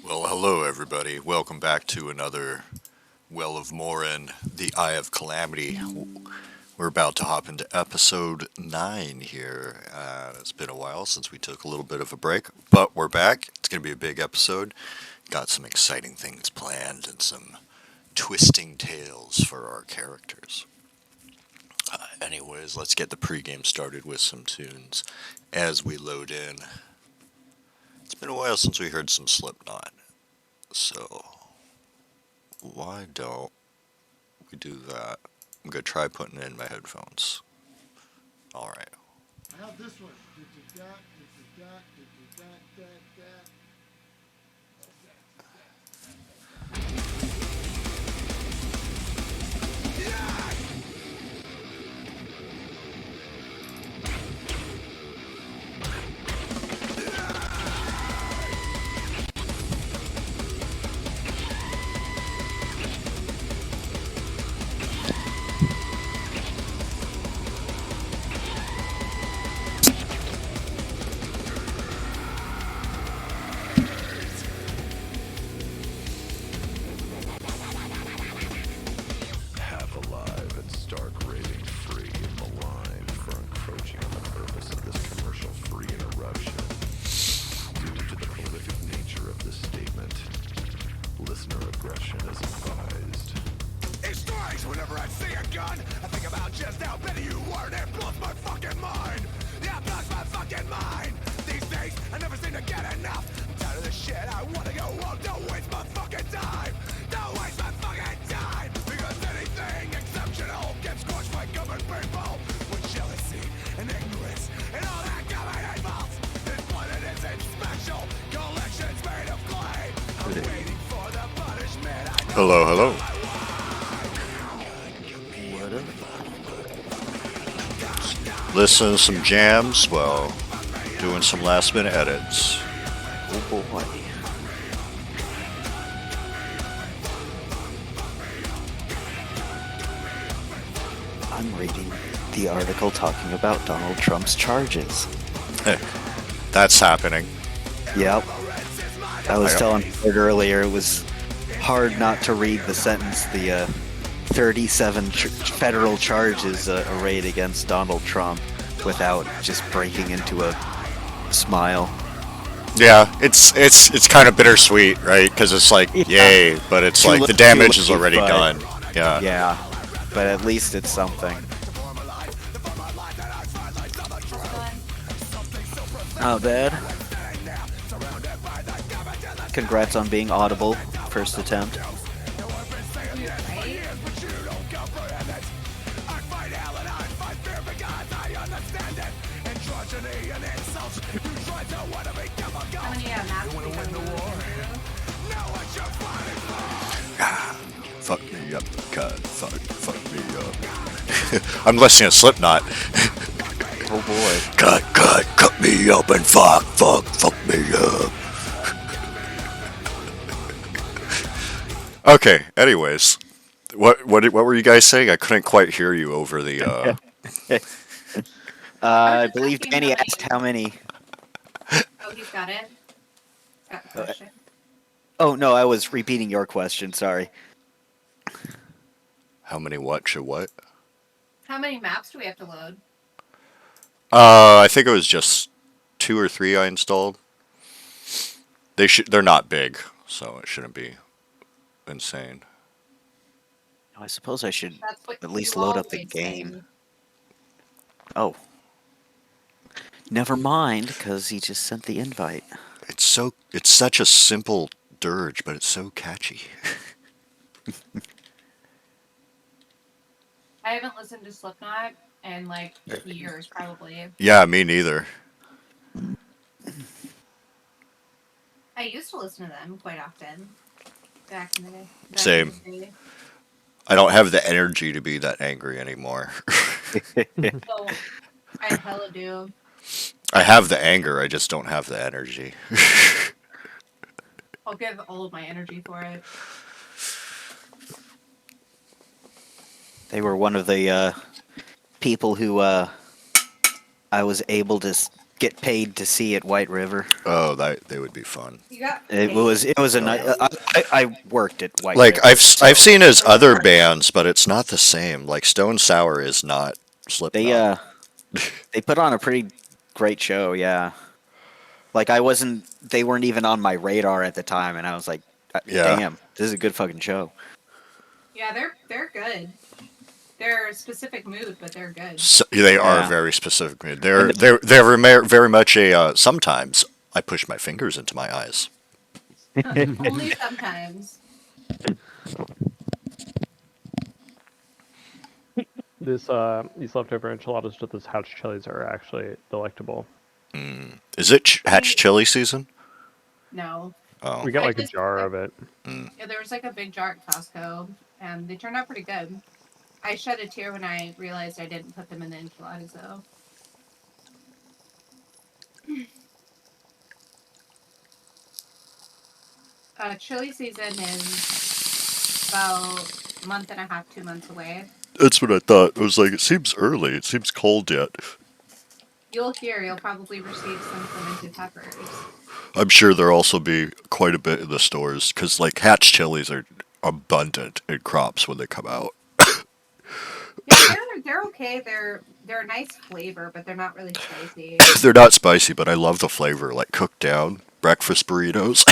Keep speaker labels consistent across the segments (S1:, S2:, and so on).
S1: Well, hello everybody. Welcome back to another Well of Morin, the Eye of Calamity. We're about to hop into episode 9 here. It's been a while since we took a little bit of a break, but we're back. It's going to be a big episode. Got some exciting things planned and some twisting tales for our characters. Anyways, let's get the pregame started with some tunes as we load in. It's been a while since we heard some Slipknot, so why don't we do that? I'm gonna try putting it in my headphones. All right.
S2: I have this one.
S3: Half alive and stark raving free and maligned for encroaching on the purpose of this commercial-free interruption. Due to the prolific nature of this statement, listener aggression is advised.
S4: It strikes whenever I see a gun. I think about just how petty you were, and it blows my fucking mind. Yeah, it blows my fucking mind. These days, I never seem to get enough. I'm tired of this shit. I wanna go home. Don't waste my fucking time. Don't waste my fucking time. Because anything exceptional gets squashed by governed people with jealousy and ignorance and all that government involves. This planet isn't special. Collections made of clay. I'm waiting for the punishment. I know
S1: Hello, hello.
S5: What up?
S1: Listen to some jams while doing some last minute edits.
S5: Oh boy. I'm reading the article talking about Donald Trump's charges.
S1: That's happening.
S5: Yep. I was
S1: I-
S5: telling Ford earlier it was hard not to read the sentence, the 37 federal charges arrayed against Donald Trump without just breaking into a smile.
S1: Yeah, it's kind of bittersweet, right? Because it's like,
S5: Yeah.
S1: yay, but it's
S5: Too
S1: like the
S5: little,
S1: damage
S5: too
S1: is
S5: late,
S1: already
S5: but-
S1: done. Yeah.
S5: Yeah, but at least it's something. Not bad. Congrats on being audible. First attempt.
S6: How many maps do you have to go
S1: Fuck me up, God. Fuck me up. I'm listening to Slipknot.
S5: Oh boy.
S1: Cut me up and fuck me up. Okay. Anyways, what were you guys saying? I couldn't quite hear you over the.
S5: I
S6: just
S5: believe
S6: asking
S5: Danny
S6: how many.
S5: asked how many.
S6: Oh, he's got it. Got the question.
S5: Oh no, I was repeating your question. Sorry.
S1: How many what should what?
S6: How many maps do we have to load?
S1: I think it was just 2 or 3 I installed. They're not big, so it shouldn't be insane.
S5: I suppose I should
S6: That's what
S5: at least
S6: you
S5: load up the
S6: always
S5: game.
S6: say.
S5: Oh. Never mind, because he just sent the invite.
S1: It's such a simple dirge, but it's so catchy.
S6: I haven't listened to Slipknot in like years, probably.
S1: Yeah, me neither.
S6: I used to listen to them quite often back in the day.
S1: Same. I don't have the energy to be that angry anymore.
S6: So I hella do.
S1: I have the anger, I just don't have the energy.
S6: I'll give all of my energy for it.
S5: They were one of the people who I was able to get paid to see at White River.
S1: Oh, they would be fun.
S6: You got
S5: It was a night. I worked at White
S1: Like
S5: River.
S1: I've
S5: so
S1: I've seen his other bands, but it's not the same. Like Stone Sour is not Slipknot.
S5: they put on a pretty great show. Yeah, like they weren't even on my radar at the time, and I was like,
S1: Yeah.
S5: damn, this is a good fucking show.
S6: Yeah, they're good. They're a specific mood, but they're good.
S1: So, they are
S5: Yeah.
S1: very specific. They're very much a. Sometimes I push my fingers into my eyes.
S6: Only sometimes.
S2: These leftover enchiladas with this hatch chilies are actually delectable.
S1: Is it Hatch Chili season?
S6: No.
S1: Oh,
S2: We got
S6: I
S2: like a
S6: just-
S2: jar of it.
S6: Yeah, there was like a big jar at Costco, and they turned out pretty good. I shed a tear when I realized I didn't put them in the enchiladas, though. Chili season is about a month and a half, 2 months away.
S1: that's what I thought. It was like it seems early. It seems cold yet.
S6: You'll probably receive some fermented peppers.
S1: I'm sure there'll also be quite a bit in the stores because like Hatch chilies are abundant in crops when they come out.
S6: Yeah, they're okay. They're a nice flavor, but they're not really spicy.
S1: They're not spicy, but I love the flavor. Like cooked down breakfast burritos.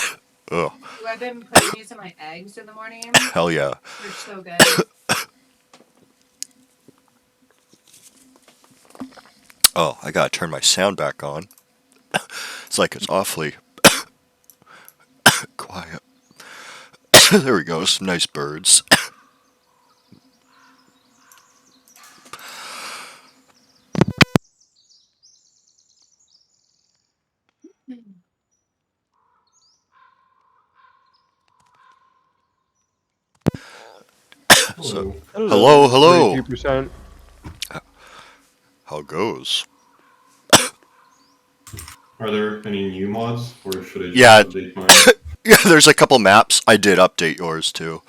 S1: Ugh,
S6: So I've been putting these in my eggs in the morning.
S1: hell yeah.
S6: They're so good.
S1: Oh, I gotta turn my sound back on. It's like it's awfully quiet. There we go. Some nice birds. So, hello.
S2: 32%.
S1: How goes?
S7: Are there any new mods, or should I just
S1: Yeah.
S7: update mine?
S1: Yeah, there's a couple maps. I did update yours too.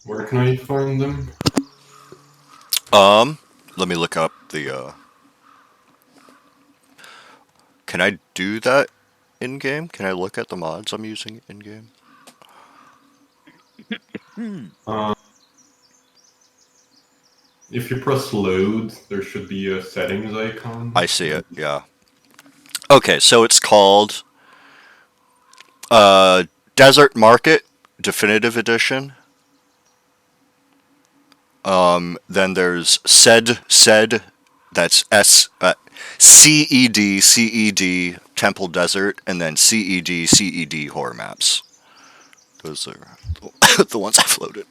S7: Where can I find them?
S1: Let me look up the. Can I do that in game? Can I look at the mods I'm using in game?
S7: If you press load, there should be a settings icon.
S1: I see it. Yeah. Okay, so it's called Desert Market Definitive Edition. Then there's said that's CED Temple Desert, and then CED horror maps. Those are the ones I floated.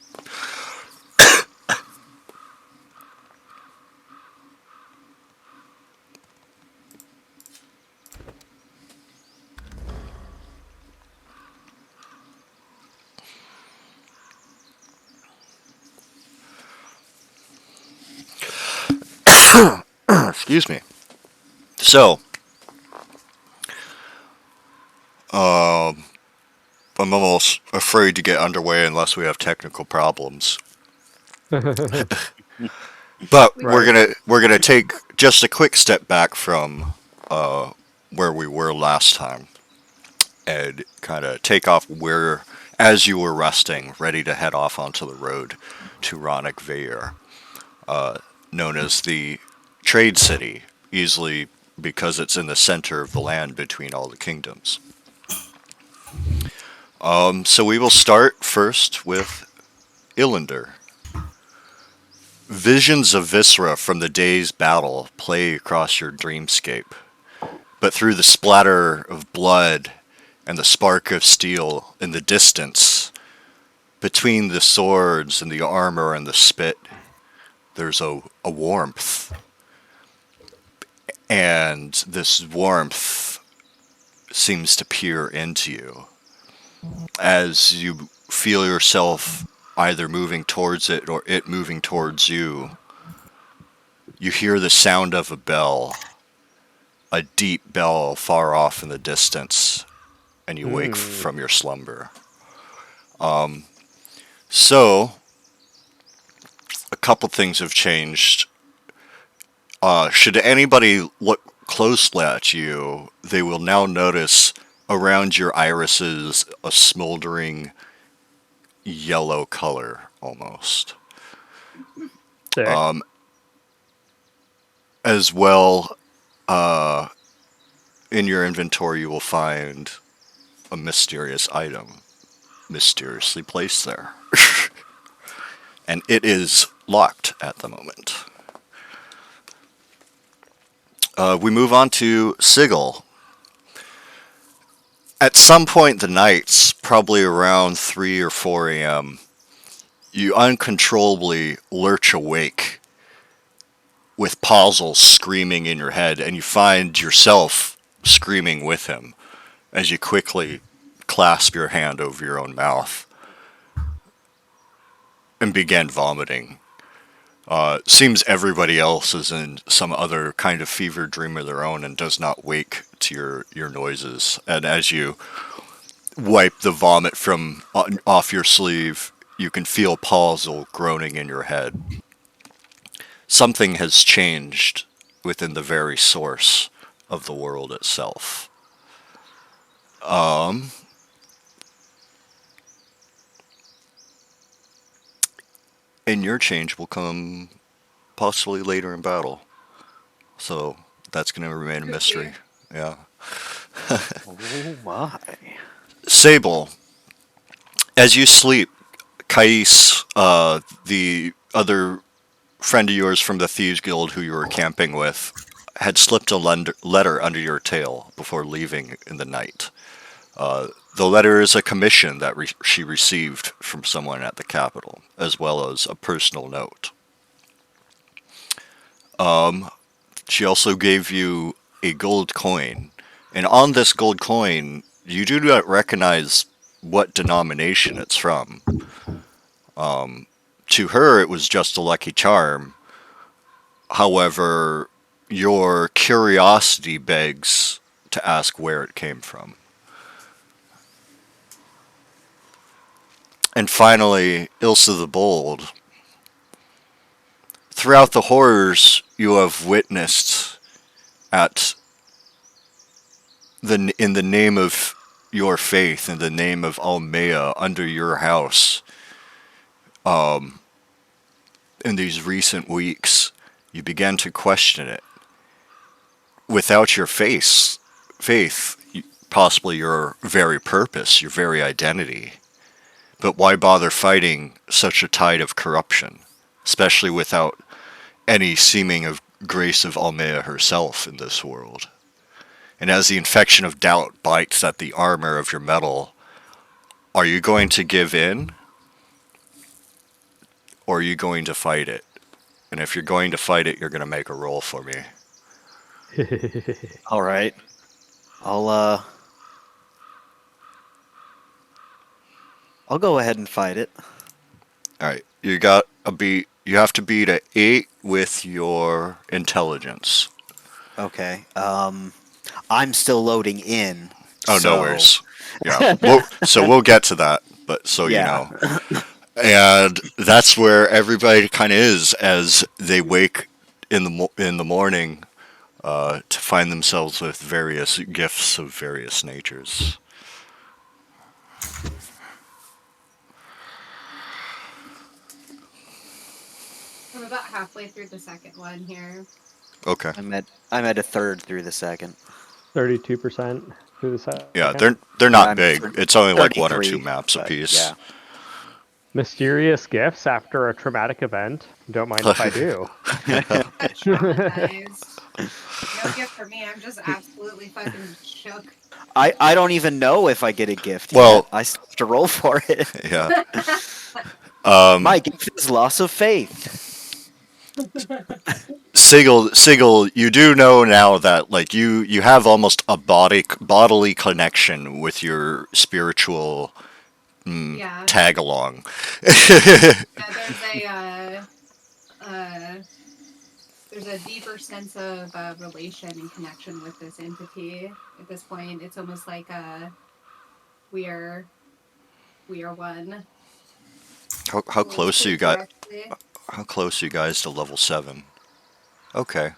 S1: Excuse me. So, I'm almost afraid to get underway unless we have technical problems. But we're gonna take just a quick step back from where we were last time, and kind of take off where as you were resting, ready to head off onto the road to Rhanik Veyir, known as the Trade City, easily because it's in the center of the land between all the kingdoms. So we will start first with Illander. Visions of Viscera from the day's battle play across your dreamscape, but through the splatter of blood and the spark of steel in the distance, between the swords and the armor and the spit, there's a warmth. And this warmth seems to peer into you as you feel yourself either moving towards it or it moving towards you. You hear the sound of a bell, a deep bell far off in the distance, and you wake from your slumber. So, a couple things have changed Should anybody look closely at you, they will now notice around your irises a smoldering yellow color almost.
S2: Sick.
S1: As well, in your inventory, you will find a mysterious item mysteriously placed there. And it is locked at the moment. We move on to Sigil. At some point in the nights, probably around 3 or 4 a.m., you uncontrollably lurch awake with Pazel screaming in your head, and you find yourself screaming with him as you quickly clasp your hand over your own mouth and begin vomiting. Seems everybody else is in some other kind of fever dream of their own and does not wake to your noises. And as you wipe the vomit from off your sleeve, you can feel Pazel groaning in your head. Something has changed within the very source of the world itself. And your change will come possibly later in battle. So that's going to remain a mystery. Yeah.
S5: Oh my.
S1: Sable, as you sleep, Kais, the other friend of yours from the Thieves Guild who you were camping with, had slipped a letter under your tail before leaving in the night. The letter is a commission that she received from someone at the capital, as well as a personal note. She also gave you a gold coin, and on this gold coin, you do not recognize what denomination it's from. To her, it was just a lucky charm. However, your curiosity begs to ask where it came from. And finally, Ilsa the Bold. Throughout the horrors you have witnessed in the name of your faith, in the name of Almea, under your house, in these recent weeks, you began to question it. Without your faith, possibly your very purpose, your very identity. But why bother fighting such a tide of corruption, especially without any seeming of grace of Almea herself in this world? And as the infection of doubt bites at the armor of your metal, are you going to give in? Or are you going to fight it? And if you're going to fight it, you're going to make a roll for me.
S5: All right. I'll go ahead and fight it.
S1: All right, you have to beat an 8 with your intelligence.
S5: Okay. I'm still loading in.
S1: Oh,
S5: so...
S1: no worries. Yeah, we'll get to that, but so
S5: Yeah.
S1: you know. And that's where everybody kind of is as they wake in the morning to find themselves with various gifts of various natures.
S6: I'm about halfway through the second one here.
S1: Okay.
S5: I'm at a third through the second.
S2: 32% through the set.
S1: Yeah, they're not
S5: I'm
S1: big.
S5: thir-
S1: It's only like 1 or 2
S5: 33,
S1: maps
S5: but
S1: apiece.
S5: Yeah.
S2: Mysterious gifts after a traumatic event. Don't mind if I do.
S6: Traumatized. No gift for me. I'm just absolutely fucking shook.
S5: I don't even know if I get a gift.
S1: Well-
S5: yet. I still have to roll for it.
S1: Yeah.
S5: My gift is loss of faith.
S1: Sigil, you do know now that like you have almost a bodily connection with your spiritual
S6: Yeah.
S1: tag along.
S6: Yeah, there's a deeper sense of relation and connection with this entity. At this point, it's almost like we are one.
S1: How close are you guys?
S6: Directly.
S1: How close are you guys to level 7? Okay.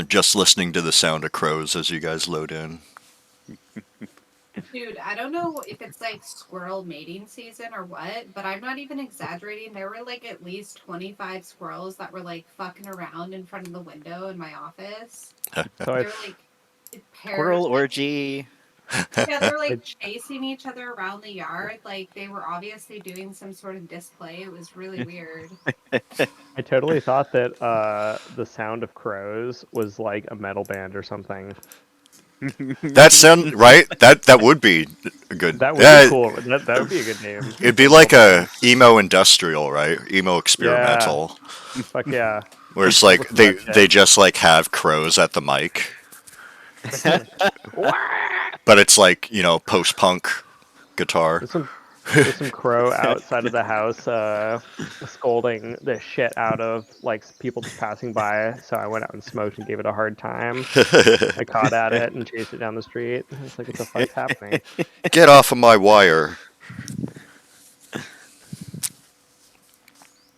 S1: just listening to the sound of crows as you guys load in.
S6: Dude, I don't know if it's like squirrel mating season or what, but I'm not even exaggerating. There were like at least 25 squirrels that were like fucking around in front of the window in my office.
S2: So
S6: They were
S2: it's
S6: like
S5: Squirrel
S6: pairs.
S5: orgy.
S6: Yeah, they're like
S2: It's-
S6: chasing each other around the yard. Like they were obviously doing some sort of display. It was really weird.
S2: I totally thought that the sound of crows was like a metal band or something.
S1: That sound right? That would be good.
S2: That would
S1: Yeah,
S2: be cool. That would be a good name.
S1: it'd be like a emo industrial, right? Emo experimental,
S2: Fuck yeah.
S1: where it's like
S2: Listen to that
S1: they
S2: shit.
S1: just like have crows at the mic, but it's like post-punk guitar.
S2: There's some crow outside of the house scolding the shit out of like people just passing by. So I went out and smoked and gave it a hard time. I caught at it and chased it down the street. It's like, what the fuck's happening?
S1: Get off of my wire!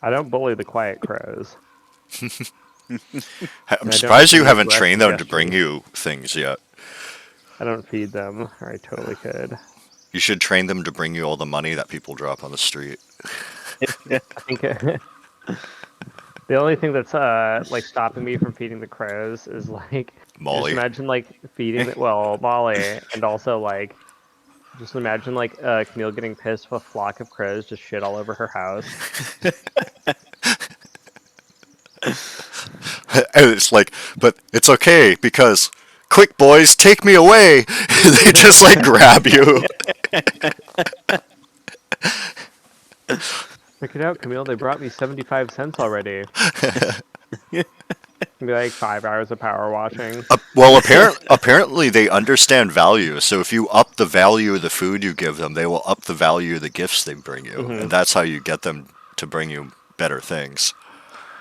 S2: I don't bully the quiet crows.
S1: I'm
S2: don't
S1: surprised you
S2: make
S1: haven't
S2: direct
S1: trained them to bring
S2: suggestions.
S1: you things yet.
S2: I don't feed them, or I totally could.
S1: You should train them to bring you all the money that people drop on the street.
S2: I think the only thing that's like stopping me from feeding the crows is like
S1: Molly.
S2: Just imagine like feeding Molly, and also like just imagine like Camille getting pissed if a flock of crows just shit all over her house.
S1: And it's like, but it's okay because, quick boys, take me away. They just like grab you.
S2: Check it out, Camille. They brought me 75 cents already. Be like 5 hours of power washing.
S1: Well, apparently they understand value. So if you up the value of the food you give them, they will up the value of the gifts they bring you, and that's how you get them to bring you better things.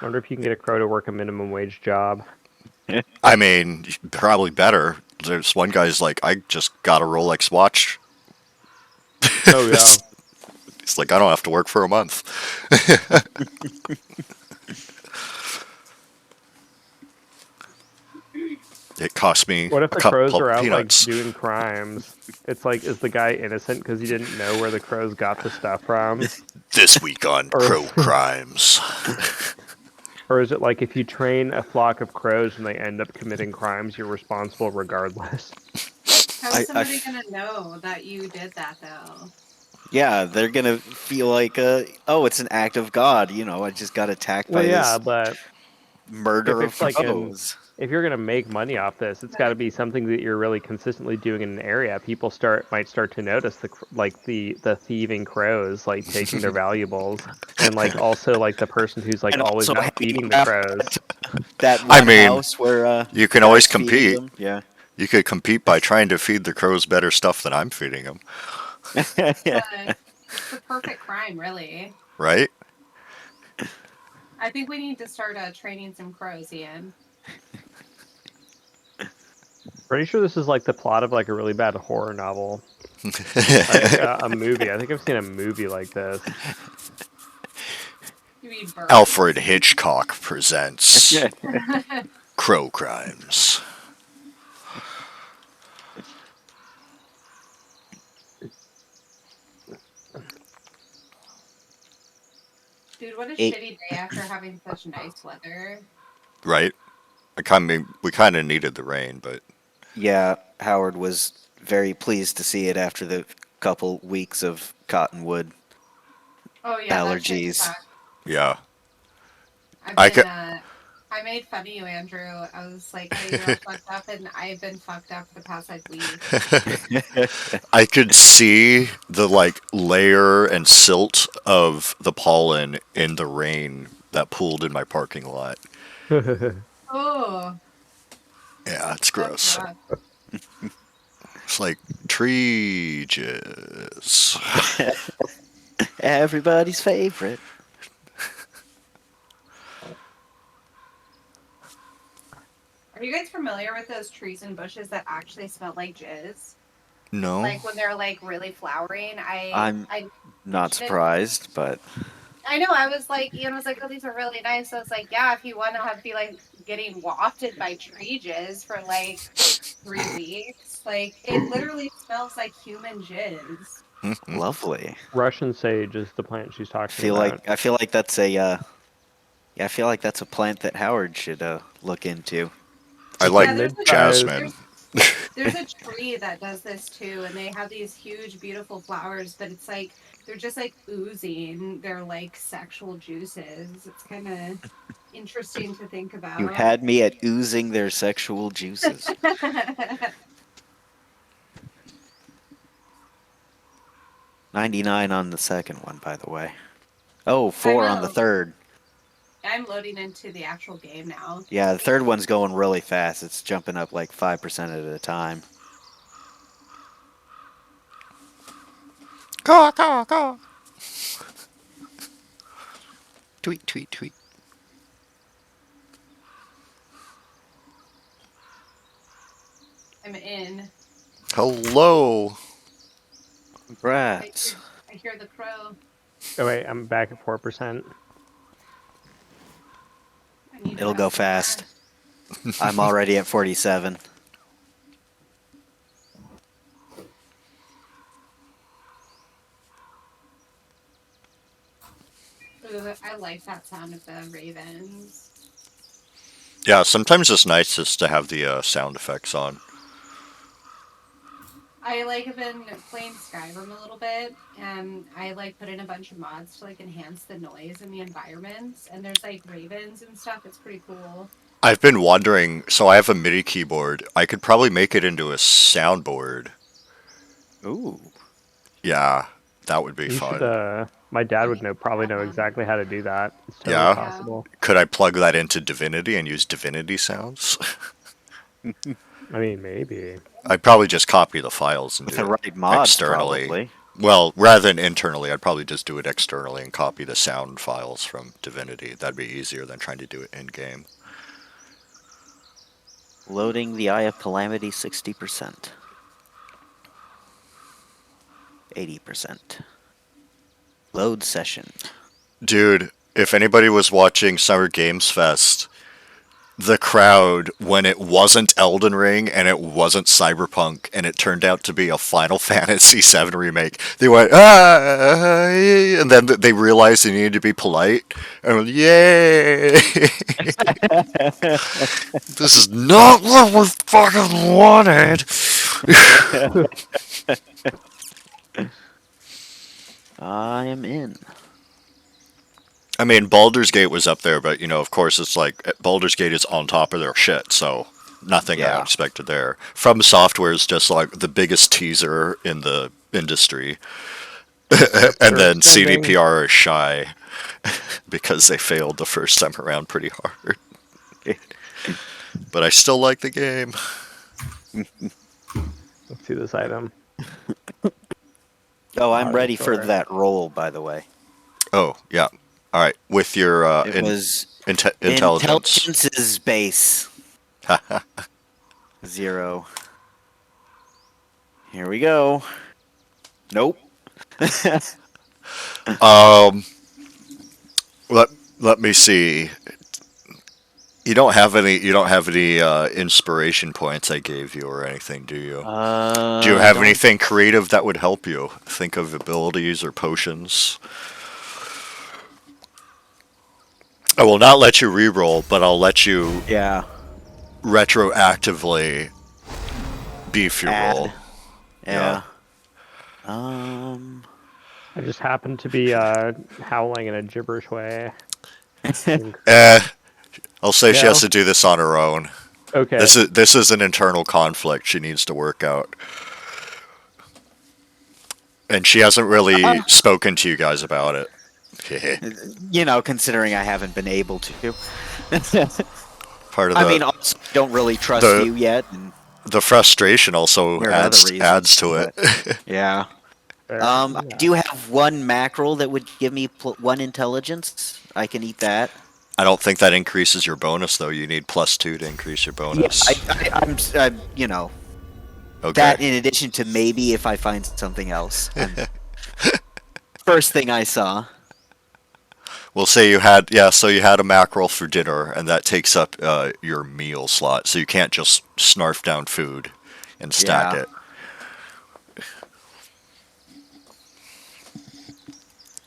S2: I wonder if you can get a crow to work a minimum wage job.
S1: I mean, probably better. There's one guy's like, I just got a Rolex watch.
S2: Oh yeah.
S1: It's like, I don't have to work for a month. It cost me
S2: What if
S1: a
S2: the
S1: couple
S2: crows are out
S1: peanuts.
S2: like doing crimes? It's like, is the guy innocent because he didn't know where the crows got the stuff from?
S1: This week on
S2: Or-
S1: Crow Crimes.
S2: Or is it like if you train a flock of crows and they end up committing crimes, you're responsible regardless?
S6: How
S5: I-
S6: is somebody gonna know that you did that though?
S5: Yeah, they're gonna feel like, oh, it's an act of God. I just got attacked
S2: Well,
S5: by
S2: yeah,
S5: this
S2: but
S5: murder
S2: if
S5: of
S2: it's like
S5: crows.
S2: if you're gonna make money off this, it's got to be something that you're really consistently doing in an area. People might start to notice the thieving crows like taking their valuables, and like also like the person who's like
S5: And
S2: always
S5: also
S2: not
S5: hanging
S2: feeding the
S5: out
S2: crows.
S5: That
S1: I
S5: one
S1: mean,
S5: house where
S1: you can always
S5: guy's feeding
S1: compete.
S5: them. Yeah.
S1: You could compete by trying to feed the crows better stuff than I'm feeding them,
S5: Yeah.
S6: It's the perfect crime, really.
S1: right?
S6: I think we need to start training some crows, Ian.
S2: Pretty sure this is like the plot of like a really bad horror novel, like a movie. I think I've seen a movie like this.
S6: You mean birds?
S1: Alfred Hitchcock presents Crow Crimes.
S6: Dude, what a
S5: Eight.
S6: shitty day after having such nice weather.
S1: Right? We kind of needed the rain, but
S5: Yeah, Howard was very pleased to see it after the couple weeks of cottonwood.
S6: Oh yeah, that shit
S5: Allergies.
S6: sucked.
S1: yeah.
S6: I made fun of you, Andrew. I was like, hey, you're all fucked up, and I've been fucked up for the past like week.
S1: I could see the like layer and silt of the pollen in the rain that pooled in my parking lot.
S6: Oh,
S1: Yeah, it's
S6: that's
S1: gross.
S6: rough.
S1: It's like tree jizz.
S5: Everybody's favorite.
S6: Are you guys familiar with those trees and bushes that actually smell like jizz?
S1: No.
S6: Like when they're like really flowering.
S5: I'm not surprised, but
S6: I know. I was like, Ian was like, "Oh, these are really nice." I was like, "Yeah, if you want to be like getting wafted by tree jizz for like 3 weeks. Like it literally smells like human jizz.
S5: Lovely.
S2: Russian sage is the plant she's talking about.
S5: I feel like that's a yeah, I feel like that's a plant that Howard should look into.
S1: I like
S6: There's a
S1: jasmine.
S6: there's a tree that does this too, and they have these huge, beautiful flowers, but it's like they're just like oozing their like sexual juices. It's kind of interesting to think about.
S5: You had me at oozing their sexual juices. 99 on the second one, by the way. Oh, 4 on the
S6: know.
S5: third.
S6: I'm loading into the actual game now.
S5: Yeah, the third one's going really fast. It's jumping up like 5% at a time.
S1: Caw, caw, caw. Tweet, tweet, tweet.
S6: I'm in.
S1: Hello.
S5: Congrats.
S6: I hear the crow.
S2: Oh wait, I'm back at 4%.
S6: I need to
S5: It'll
S6: have
S5: go
S6: some
S5: fast.
S6: more.
S5: I'm already at 47.
S6: Ooh, I like that sound of the ravens.
S1: Yeah, sometimes it's nice just to have the sound effects on.
S6: I like have been playing Skyrim a little bit, and I like put in a bunch of mods to like enhance the noise in the environments. And there's like ravens and stuff. It's pretty cool.
S1: I've been wondering, so I have a MIDI keyboard. I could probably make it into a soundboard.
S5: Ooh.
S1: Yeah, that would be
S2: You
S1: fun.
S2: should, my dad would probably know exactly how to do that. It's totally
S1: Yeah?
S2: possible.
S1: Could I plug that into Divinity and use Divinity sounds?
S2: I mean, maybe.
S1: I'd probably just copy the files and
S5: With
S1: do
S5: the
S1: it
S5: right mods,
S1: externally.
S5: probably.
S1: Well, rather than internally, I'd probably just do it externally and copy the sound files from Divinity. That'd be easier than trying to do it in-game.
S5: Loading the Eye of Calamity 60%. 80%. Load session.
S1: Dude, if anybody was watching Summer Games Fest, the crowd, when it wasn't Elden Ring and it wasn't Cyberpunk and it turned out to be a Final Fantasy VII remake, they went, ah, and then they realized they needed to be polite and went, yay! This is not what we fucking wanted!
S5: I am in.
S1: I mean, Baldur's Gate was up there, but, of course, it's like, Baldur's Gate is on top of their shit, so nothing I expected there. From Software is just, like, the biggest teaser in the industry. And then CDPR is shy, because they failed the first time around pretty hard. But I still like the game.
S2: Let's see this item.
S5: Oh, I'm
S2: Oh,
S5: ready for
S2: sure.
S5: that roll, by the way.
S1: Oh, yeah. All right, with your
S5: It was
S1: intelligence.
S5: Intelligence's base. 0. Here we go. Nope.
S1: Let me see. You don't have any inspiration points I gave you or anything, do you? Do you have anything creative that would help you? Think of abilities or potions. I will not let you reroll, but I'll let you retroactively beef your roll.
S5: Yeah.
S2: I just happen to be howling in a gibberish way.
S1: I'll say she has to do this on her own.
S2: Okay.
S1: This is an internal conflict she needs to work out. And she hasn't really spoken to you guys about it.
S5: Considering I haven't been able to.
S1: Part of
S5: also don't really trust you yet. And
S1: the frustration also adds to it.
S5: Yeah. I do have one mackerel that would give me 1 intelligence. I can eat that.
S1: I don't think that increases your bonus, though. You need +2 to increase your bonus.
S5: Yeah, I'm
S1: okay.
S5: That in addition to maybe if I find something else. First thing I saw.
S1: We'll say you had, yeah, so you had a mackerel for dinner, and that takes up your meal slot. So you can't just snarf down food and stack
S5: Yeah.
S1: it.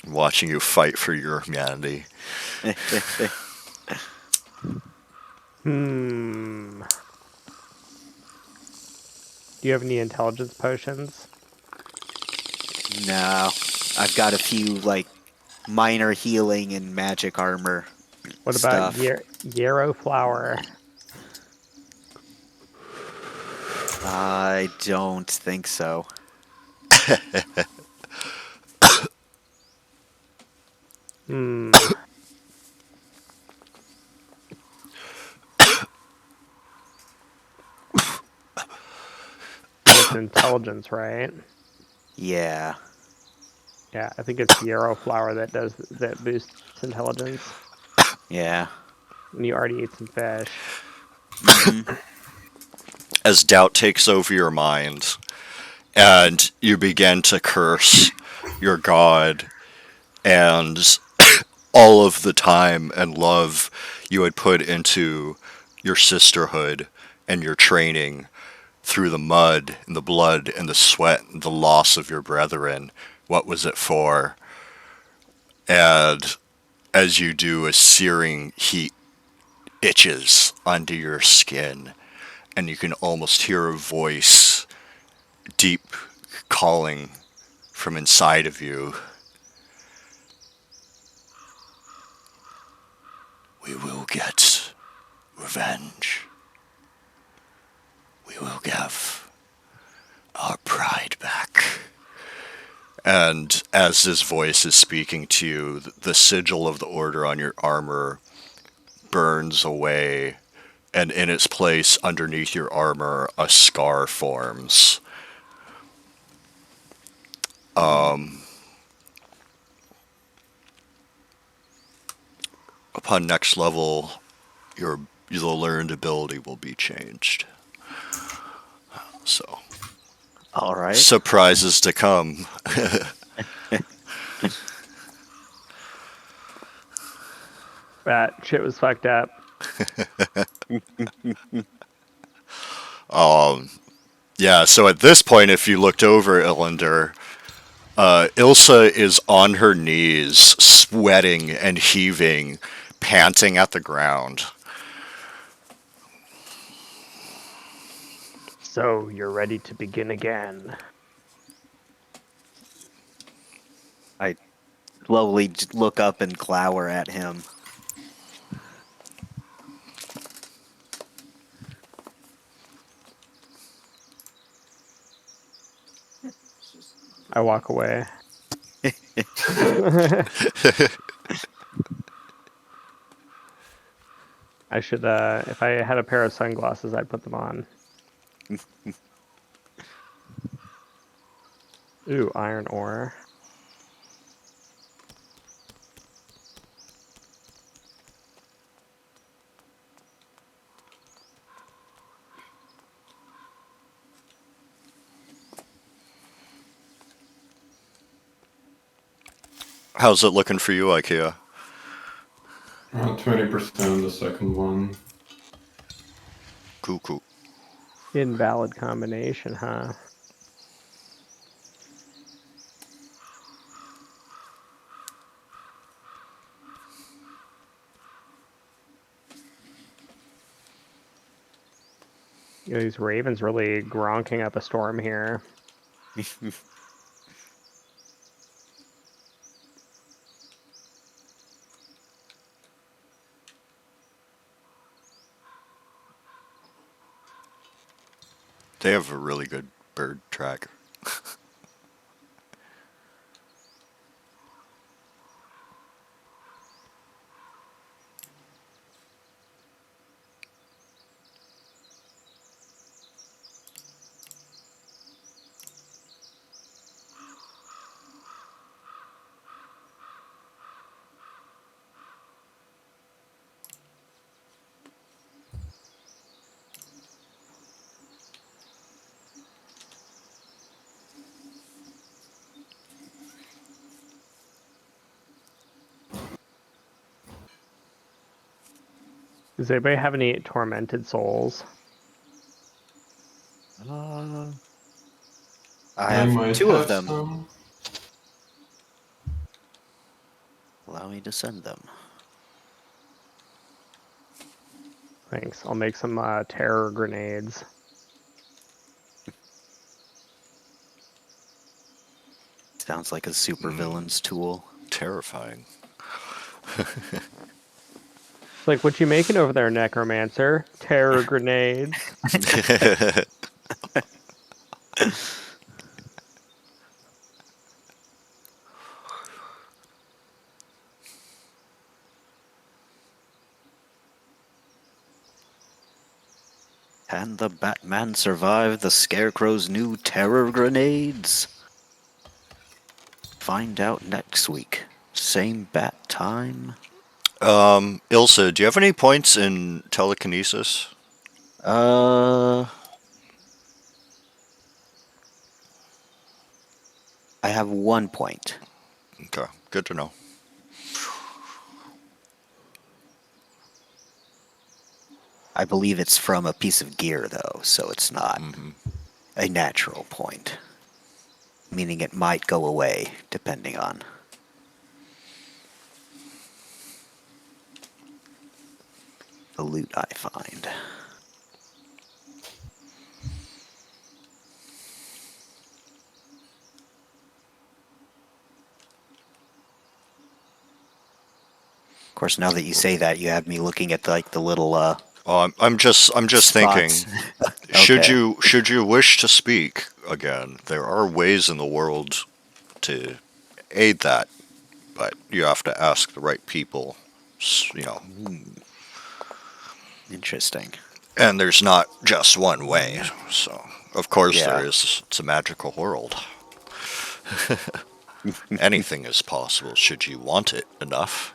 S1: I'm watching you fight for your humanity.
S2: Hmm. Do you have any intelligence potions?
S5: No. I've got a few, like, minor healing and magic armor
S2: What about
S5: stuff.
S2: yarrow flower?
S5: I don't think so.
S2: Hmm. And it's intelligence, right?
S5: Yeah.
S2: Yeah, I think it's yarrow flower that boosts intelligence.
S5: Yeah.
S2: And you already ate some fish.
S5: Hmm.
S1: As doubt takes over your mind, and you begin to curse your god and all of the time and love you had put into your sisterhood and your training through the mud and the blood and the sweat and the loss of your brethren. What was it for? And as you do, a searing heat itches under your skin, and you can almost hear a voice deep calling from inside of you. We will get revenge. We will give our pride back. And as this voice is speaking to you, the sigil of the order on your armor burns away, and in its place, underneath your armor, a scar forms. Upon next level, your learned ability will be changed. So,
S5: All right.
S1: surprises to come.
S2: That shit was fucked up.
S1: Yeah, so at this point, if you looked over Illander, Ilsa is on her knees, sweating and heaving, panting at the ground.
S2: So you're ready to begin again.
S5: I slowly look up and glower at him.
S2: I walk away. I should, if I had a pair of sunglasses, I'd put them on. Ooh, iron ore.
S1: How's it looking for you, IKEA?
S7: 20% the second one.
S1: Cuckoo.
S2: Invalid combination, huh? You know, these ravens really gronking up a storm here.
S1: They have a really good bird track.
S2: Does anybody have any tormented souls?
S5: I
S7: I
S5: have
S7: might
S5: 2 of
S7: have
S5: them.
S7: some.
S5: Allow me to send them.
S2: Thanks. I'll make some terror grenades.
S5: Sounds like a supervillain's tool.
S1: Terrifying.
S2: It's like, what you making over there, necromancer? Terror grenades.
S5: Can the Batman survive the Scarecrow's new terror grenades? Find out next week. Same bat time.
S1: Ilsa, do you have any points in telekinesis?
S5: I have 1 point.
S1: Okay, good to know.
S5: I believe it's from a piece of gear, though, so it's not a natural point. Meaning it might go away, depending on the loot I find. Of course, now that you say that, you have me looking at the little
S1: Oh, I'm just thinking.
S5: spots.
S1: Should
S5: Okay.
S1: you wish to speak again, there are ways in the world to aid that, but you have to ask the right people. You know,
S5: Interesting.
S1: and there's not just one way. So of course there
S5: Yeah.
S1: is. It's a magical world. Anything is possible should you want it enough.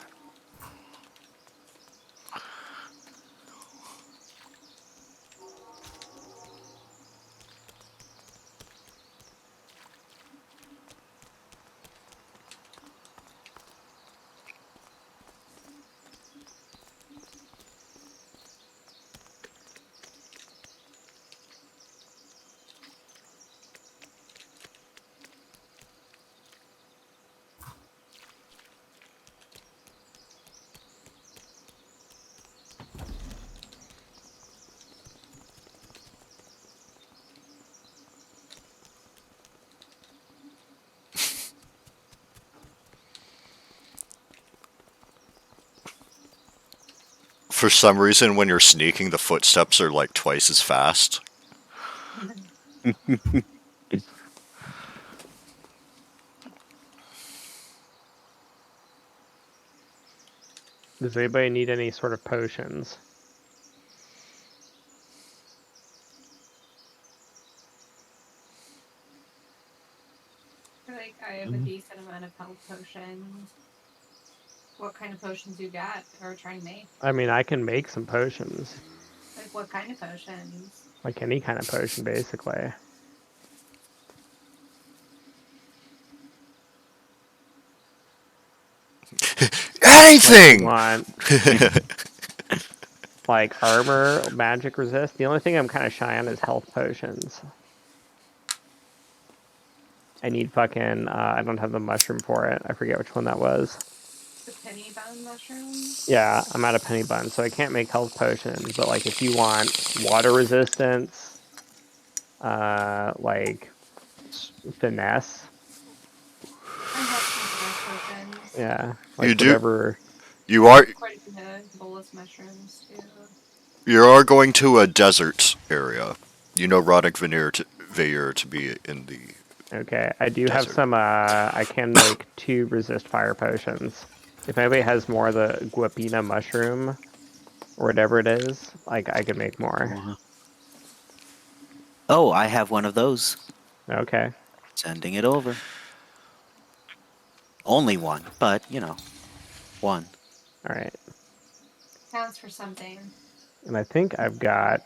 S1: For some reason, when you're sneaking, the footsteps are like twice as fast.
S2: Does anybody need any sort of potions?
S6: I feel like I have a decent amount of health potions. What kind of potions you got or trying to make?
S2: I mean, I can make some potions.
S6: Like what kind of potions?
S2: Like any kind of potion, basically. Like you
S1: Anything!
S2: want like armor, magic resist. The only thing I'm kind of shy on is health potions. I need fucking, I don't have the mushroom for it. I forget which one that was.
S6: The penny bound mushrooms?
S2: Yeah, I'm out of penny bun, so I can't make health potions. But like, if you want water resistance, like finesse,
S6: I have some finesse potions.
S2: yeah,
S1: You
S2: like
S1: do.
S2: whatever.
S1: You are.
S6: Quite a bit of bolus mushrooms too.
S1: You are going to a desert area. You know Rhanik Veyir to be in the
S2: Okay, I do have
S1: desert.
S2: some. I can make 2 resist fire potions. If anybody has more of the guapina mushroom or whatever it is, like I could make more.
S5: Oh, I have one of those.
S2: Okay.
S5: Sending it over. Only one, but, one.
S2: All right.
S6: Counts for something.
S2: And I think I've got.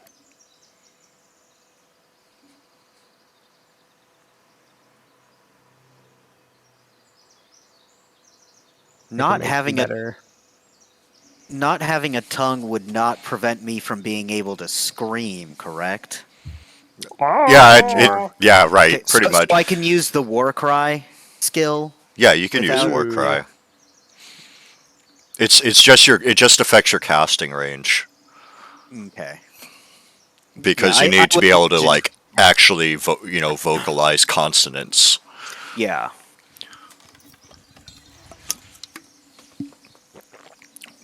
S5: Not having a not having a tongue would not prevent me from being able to scream, correct?
S1: Yeah, right,
S5: Okay,
S1: pretty
S5: so
S1: much.
S5: I can use the war cry skill
S1: Yeah, you can use
S5: without.
S1: war
S2: Ooh.
S1: cry. It's just it just affects your casting range
S5: Okay. Yeah,
S1: because you
S5: I
S1: need to
S5: would
S1: be able to
S5: imagine.
S1: like actually vocalize consonants.
S5: Yeah.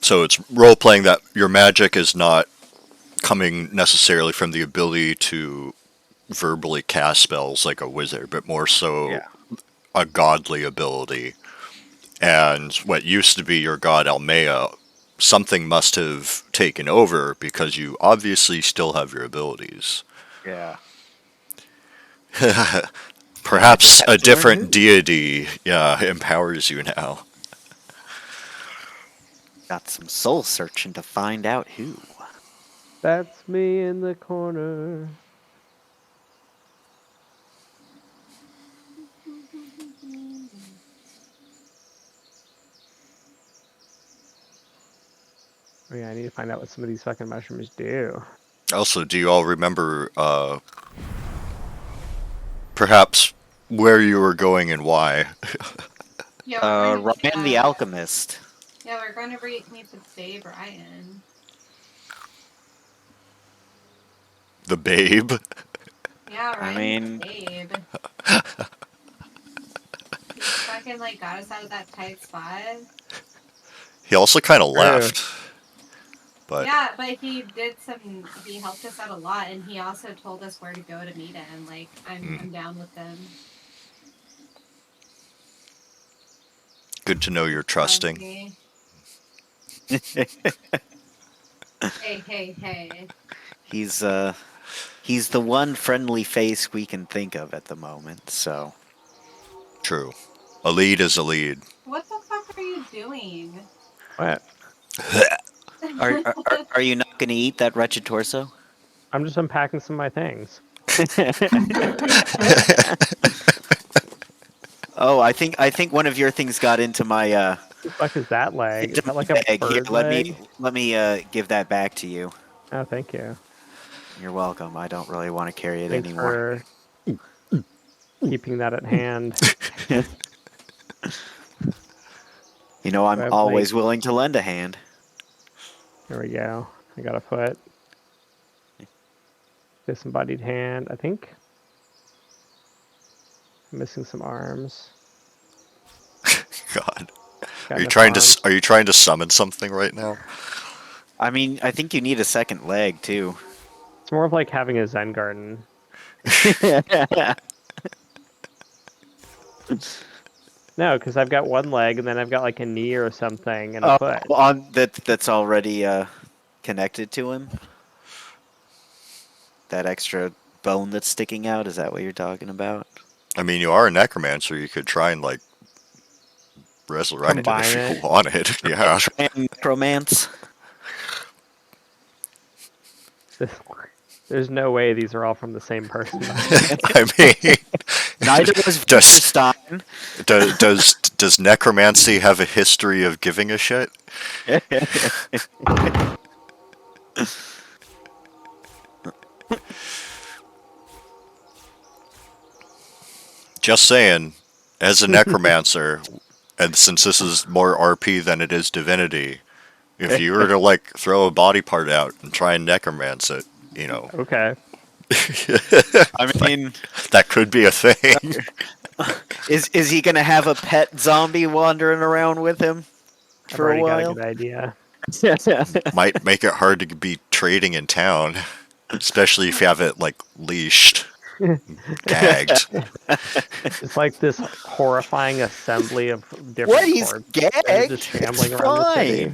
S1: So it's role playing that your magic is not coming necessarily from the ability to verbally cast spells like a wizard, but more so
S5: Yeah.
S1: a godly ability. And what used to be your god Almea, something must have taken over because you obviously still have your abilities.
S5: Yeah. I just
S1: Perhaps
S5: have
S1: a
S5: to learn
S1: different
S5: who.
S1: deity, yeah, empowers you now.
S5: Got some soul searching to find out who.
S2: That's me in the corner. Oh yeah, I need to find out what some of these fucking mushrooms do.
S1: Also, do you all remember perhaps where you were going and why?
S6: Yeah, we're going to meet,
S5: Ryan the Alchemist.
S6: yeah, we're going to meet the babe Ryan.
S1: The babe?
S6: Yeah,
S5: I
S6: Ryan's
S5: mean-
S6: the babe. He fucking like got us out of that tight spot.
S1: He also kind of
S2: True.
S1: left. But
S6: Yeah, but he helped us out a lot, and he also told us where to go to meet him. Like, I'm down with them.
S1: good to know you're trusting.
S6: Okay. Hey.
S5: He's the one friendly face we can think of at the moment, so.
S1: True. A lead is a lead.
S6: What the fuck are you doing?
S2: What?
S5: Are you not gonna eat that wretched torso?
S2: I'm just unpacking some of my things.
S5: Oh, I think one of your things got into my
S2: What the fuck is that leg? Is
S5: into
S2: that like
S5: my
S2: a
S5: bag. Here,
S2: bird leg?
S5: let me give that back to you.
S2: Oh, thank you.
S5: You're welcome. I don't really want to carry it
S2: Thanks
S5: anymore.
S2: for keeping that at hand.
S5: You know, I'm
S2: I have,
S5: always willing to lend a hand.
S2: There we go. I got a foot. Disembodied hand, I think. I'm missing some arms.
S1: God.
S2: Got
S1: Are you
S2: enough
S1: trying
S2: arms.
S1: to trying to summon something right now?
S5: I mean, I think you need a second leg too.
S2: It's more of like having a Zen garden. No, because I've got one leg and then I've got like a knee or something and a foot.
S5: On that's already connected to him. That extra bone that's sticking out. Is that what you're talking about?
S1: I mean, you are a necromancer. You could try and like resurrect
S2: Combine
S1: it if
S2: it.
S1: you wanted. Yeah.
S5: And necromance.
S2: There's no way these are all from the same person.
S1: I mean,
S5: Neither was
S1: Does-
S5: Stein.
S1: does necromancy have a history of giving a shit? Just saying, as a necromancer, and since this is more RP than it is divinity, if you were to like throw a body part out and try and necromance it, you know,
S2: Okay.
S5: I mean,
S1: that could be a thing.
S5: is he gonna have a pet zombie wandering around with him
S2: I've
S5: for a
S2: already got a
S5: while?
S2: good idea.
S1: Might make it hard to be trading in town, especially if you have it like leashed, gagged.
S2: It's like this horrifying assembly of different
S5: What? He's
S2: corpses
S5: gagged?
S2: just shambling
S5: It's
S2: around the
S5: fine.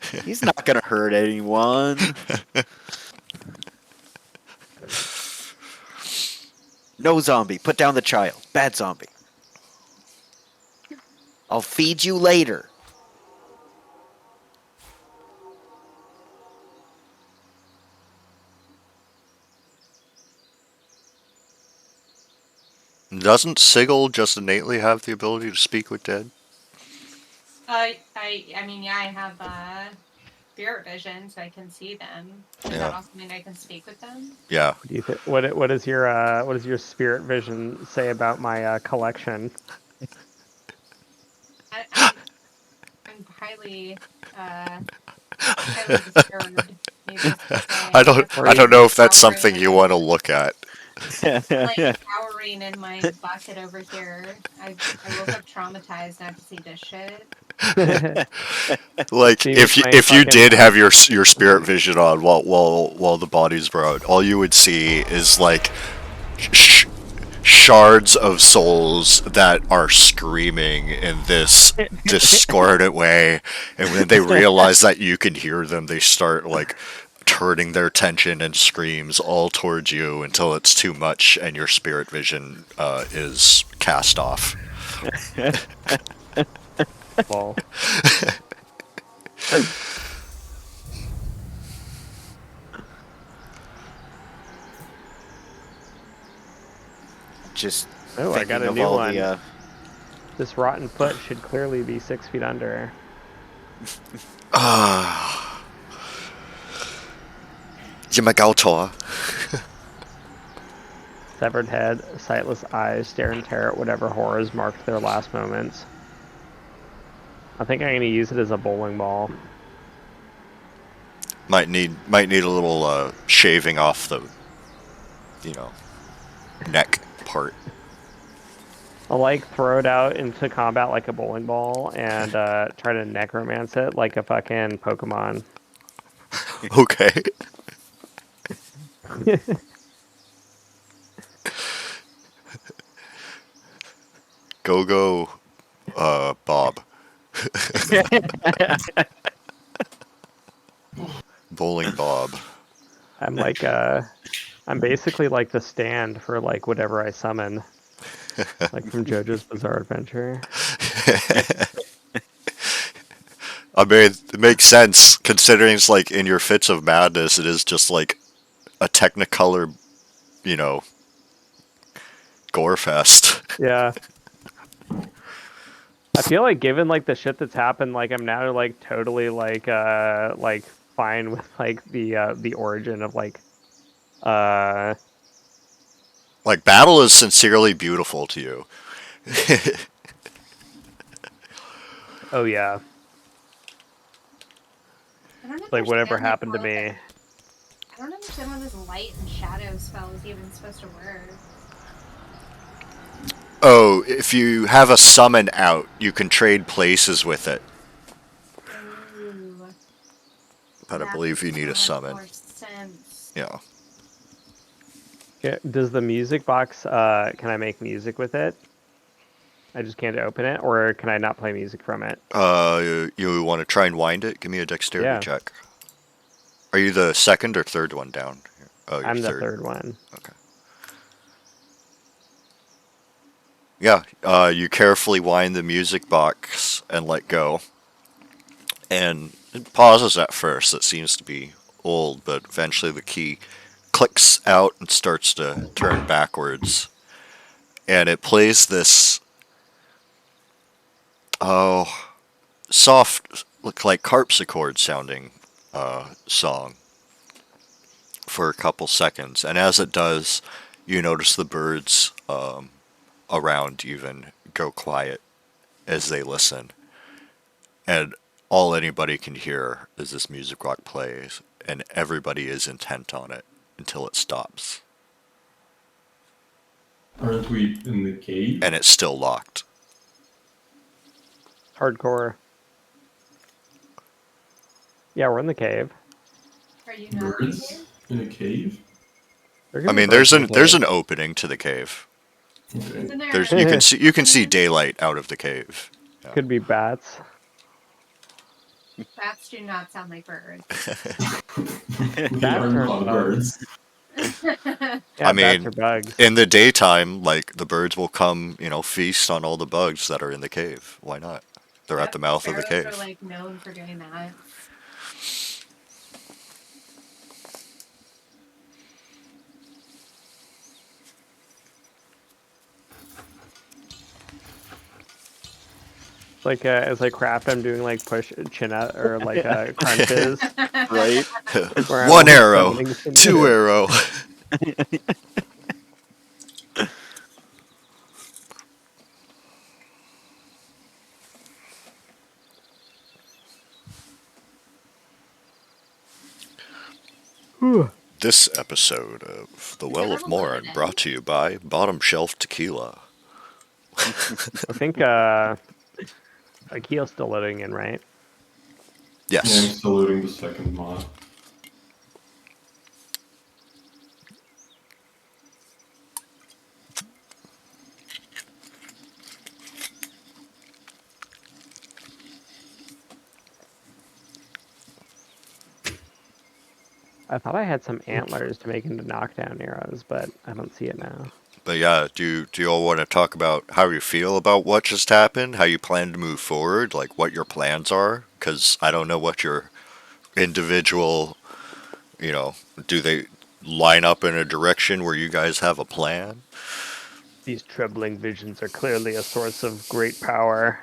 S2: city.
S5: He's not gonna hurt anyone. No zombie. Put down the child. Bad zombie. I'll feed you later.
S1: Doesn't Sigil just innately have the ability to speak with dead?
S6: I mean, yeah, I have spirit vision, so I can see them. Does
S1: Yeah.
S6: that also mean I can speak with them?
S1: Yeah.
S2: What do you what does your spirit vision say about my collection?
S6: I'm highly highly disturbed. Needless to say,
S1: I don't
S2: Or
S1: I
S2: you-
S1: don't know if that's
S6: cowering
S1: something
S6: in
S1: you
S6: my
S1: want to look at.
S6: I'm like cowering in my bucket over here. I woke up traumatized. And I have to see this shit.
S1: Like
S2: See me playing
S1: if you
S2: fucking
S1: did have your spirit vision on while the bodies were out, all you would see is like shards of souls that are screaming in this discordant way, and when they realize that you can hear them, they start like turning their attention and screams all towards you until it's too much and your spirit vision is cast off.
S2: well,
S5: Just
S2: oh, I got
S5: thinking
S2: a
S5: of
S2: new
S5: all
S2: one.
S5: the
S2: This rotten foot should clearly be 6 feet under. Severed head, sightless eyes stare in terror at whatever horrors marked their last moments. I think I'm gonna use it as a bowling ball.
S1: Might need a little shaving off the neck part.
S2: I'll like throw it out into combat like a bowling ball and try to necromance it like a fucking Pokemon.
S1: Okay. Go, Bob. Bowling Bob.
S2: I'm like I'm basically like the stand for like whatever I summon. Like from JoJo's Bizarre Adventure.
S1: I mean, it makes sense considering it's like in your fits of madness, it is just like a Technicolor, you know, gore fest.
S2: Yeah. I feel like given like the shit that's happened, like I'm now like totally like fine with like the origin of like uh
S1: Like battle is sincerely beautiful to you.
S2: oh yeah,
S6: I don't
S2: like whatever
S6: understand like
S2: happened to me.
S6: I don't understand what this light and shadow spell is even supposed to work.
S1: Oh, if you have a summon out, you can trade places with it.
S6: Ooh,
S1: But I
S6: that
S1: believe
S6: makes
S1: you need
S6: so
S1: a
S6: much
S1: summon.
S6: more sense.
S1: Yeah.
S2: Yeah, does the music box can I make music with it? I just can't open it, or can I not play music from it?
S1: You want to try and wind it? Give me a dexterity
S2: Yeah.
S1: check. Are you the second or third one down? Oh, you're
S2: I'm the
S1: third.
S2: third one.
S1: Okay. Yeah, you carefully wind the music box and let go. And it pauses at first. It seems to be old, but eventually the key clicks out and starts to turn backwards. And it plays this, soft, look like harpsichord sounding song for a couple seconds. And as it does, you notice the birds around even go quiet as they listen. And all anybody can hear is this music rock plays, and everybody is intent on it until it stops.
S7: Aren't we in the cave?
S1: And it's still locked.
S2: Hardcore. Yeah, we're in the cave.
S6: Are you not in the
S7: Birds
S6: cave?
S7: in a cave?
S2: There could
S1: I
S2: be
S1: mean,
S2: birds in the
S1: there's
S2: cave.
S1: an opening to the cave.
S7: Okay.
S6: Isn't there?
S1: There's you can see daylight out of the cave.
S2: Could be bats.
S6: Bats do not sound like birds.
S7: We
S2: Bats
S7: are
S2: are
S7: not
S2: bugs.
S7: birds.
S2: Yeah,
S1: I
S2: bats
S1: mean,
S2: are bugs.
S1: in the daytime, like the birds will come, feast on all the bugs that are in the cave. Why not? They're at
S6: Yep,
S1: the mouth of the
S6: sparrows are
S1: cave.
S6: like known for doing that.
S2: As I craft, I'm doing like push chin up or crunches.
S5: Right?
S2: Where I'm
S1: One
S2: like
S1: arrow,
S2: summoning sinew.
S1: two arrow. This episode of The Well of Morin brought to you by Bottom Shelf Tequila.
S2: I think Akil's still living in, right?
S7: Yeah, I'm
S1: Yes.
S7: still loading the second mod.
S2: I thought I had some antlers to make into knockdown arrows, but I don't see it now.
S1: But yeah, do you all want to talk about how you feel about what just happened? How you plan to move forward? Like what your plans are? Because I don't know what your individual, do they line up in a direction where you guys have a plan?
S2: These troubling visions are clearly a source of great power.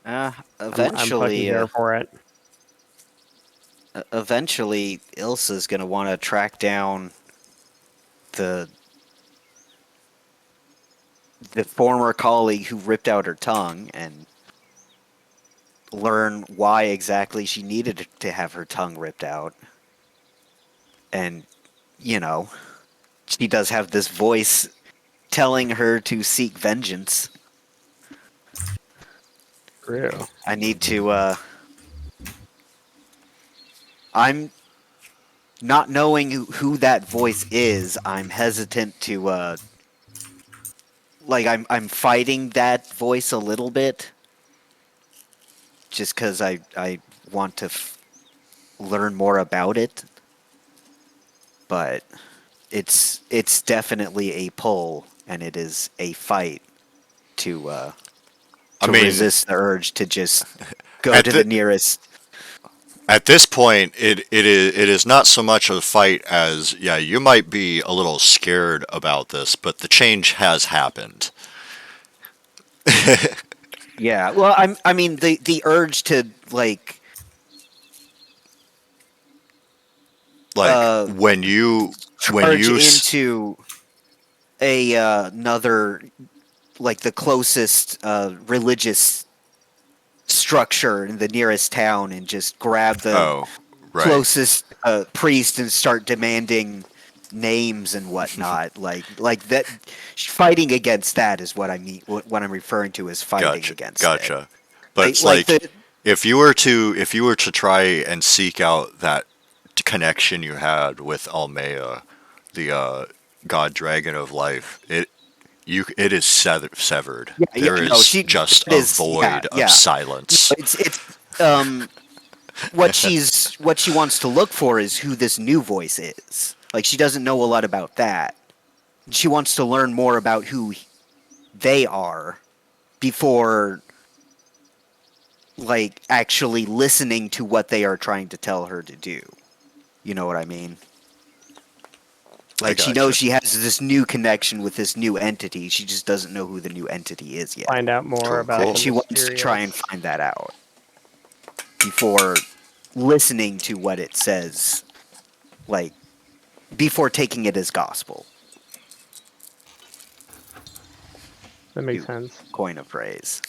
S2: I'm fucking
S5: Eventually,
S2: here for it.
S5: eventually, Ilsa's gonna want to track down the former colleague who ripped out her tongue and learn why exactly she needed to have her tongue ripped out. And, she does have this voice telling her to seek vengeance.
S2: True.
S5: I need to, I'm not knowing who that voice is. I'm hesitant to, I'm fighting that voice a little bit. Just because I want to learn more about it. But it's definitely a pull, and it is a fight to resist the urge to just go
S1: at
S5: to
S1: the-
S5: the nearest.
S1: At this point, it is not so much a fight as, yeah, you might be a little scared about this, but the change has happened.
S5: Yeah, well, I mean the urge to
S1: When you
S5: charge into another the closest religious structure in the nearest town and just grab the
S1: right.
S5: closest priest and start demanding names and whatnot. like that, fighting against that is what I mean. What I'm referring to is fighting against
S1: Gotcha.
S5: it.
S1: But it's if you were to try and seek out that connection you had with Almea, the god dragon of life, it is severed. There is just a void of silence.
S5: It's what she wants to look for is who this new voice is. Like, she doesn't know a lot about that. She wants to learn more about who they are before actually listening to what they are trying to tell her to do. You know what I mean? She knows she has this new connection with this new entity. She just doesn't know who the new entity is yet.
S2: Find out more about
S5: And she wants to try and find that out before listening to what it says, before taking it as gospel.
S2: That makes sense.
S5: Coin a phrase.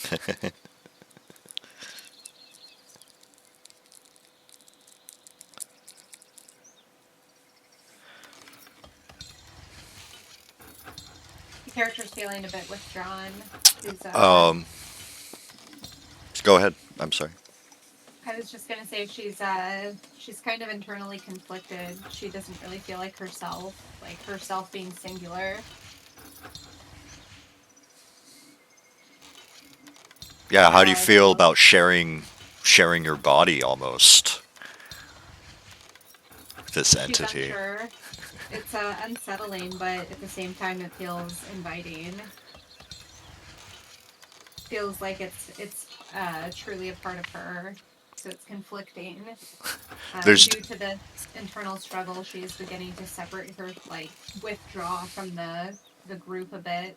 S6: The character's feeling a bit withdrawn.
S1: Go ahead. I'm sorry.
S6: I was just gonna say she's kind of internally conflicted. She doesn't really feel like herself being singular.
S1: Yeah, how do you feel about sharing your body almost with this entity?
S6: She's unsure. It's unsettling, but at the same time, it feels inviting. Feels like it's truly a part of her, so it's conflicting. Due to the internal struggle, she's beginning to separate her, withdraw from the group a bit.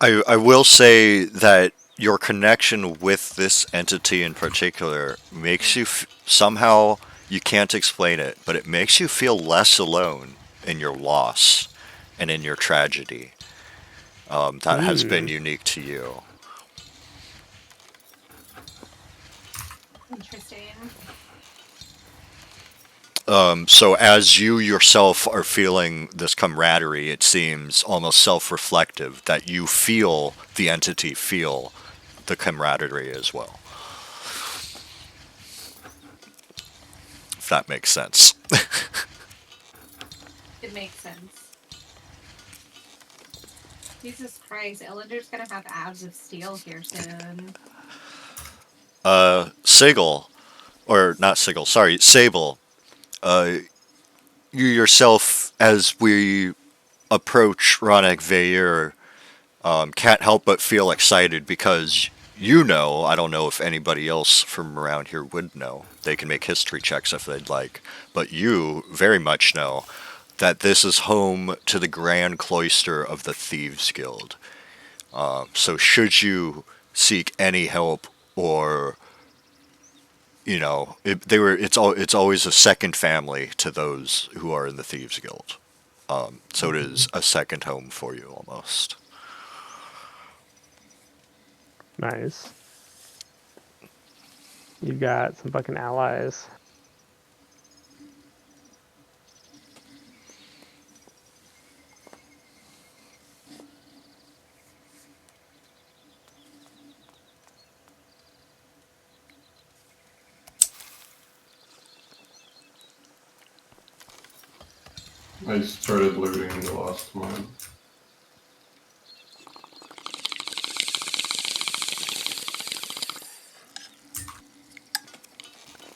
S1: I will say that your connection with this entity in particular makes you somehow, you can't explain it, but it makes you feel less alone in your loss and in your tragedy. That has been unique to you.
S6: Interesting.
S1: So as you yourself are feeling this camaraderie, it seems almost self-reflective that you feel the entity feel the camaraderie as well. If that makes sense.
S6: It makes sense. Jesus Christ, Ellender's gonna have abs of steel here soon.
S1: Sigil, or not Sigil, sorry, Sable, you yourself, as we approach Rhanik Veyir, can't help but feel excited because you know, I don't know if anybody else from around here would know. They can make history checks if they'd like. But you very much know that this is home to the Grand Cloister of the Thieves Guild. So should you seek any help or it's always a second family to those who are in the Thieves Guild. So it is a second home for you almost.
S2: Nice. You got some fucking allies.
S7: I started looting the last mine.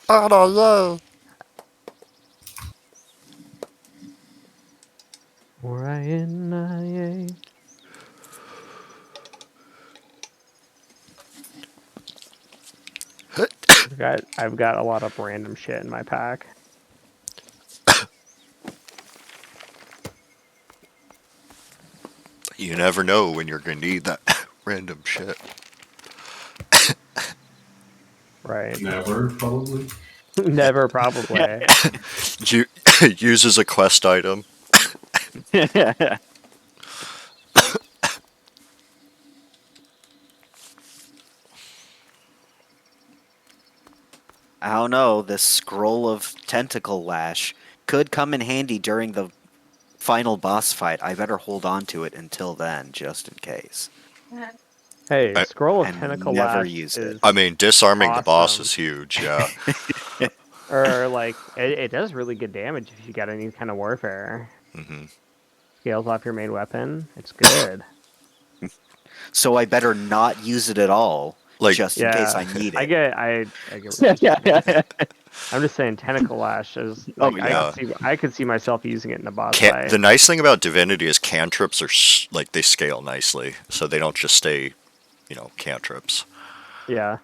S1: Oh no!
S2: Orion, I've got a lot of random shit in my pack.
S1: You never know when you're gonna need that random shit.
S2: Right.
S7: Never, probably.
S2: Never, probably.
S1: Use as a quest item.
S5: I don't know, this scroll of tentacle lash could come in handy during the final boss fight. I better hold on to it until then, just in case.
S2: Hey,
S1: I-
S2: Scroll of
S5: And
S2: Tentacle
S5: never
S2: Lash
S5: use it.
S2: is
S1: I mean, disarming the boss
S2: awesome.
S1: is huge, yeah.
S2: Or like it does really good damage if you got any kind of warfare.
S1: hmm
S2: Scales off your main weapon. It's good.
S5: So I better not use it at all,
S1: Like-
S5: just in case I need it.
S2: I get what you're saying. I'm just saying Tentacle Lash is
S5: Oh,
S2: like
S1: yeah.
S2: I could see myself using it in a boss fight.
S1: The nice thing about Divinity is cantrips are like they scale nicely, so they don't just stay, cantrips.
S2: Yeah.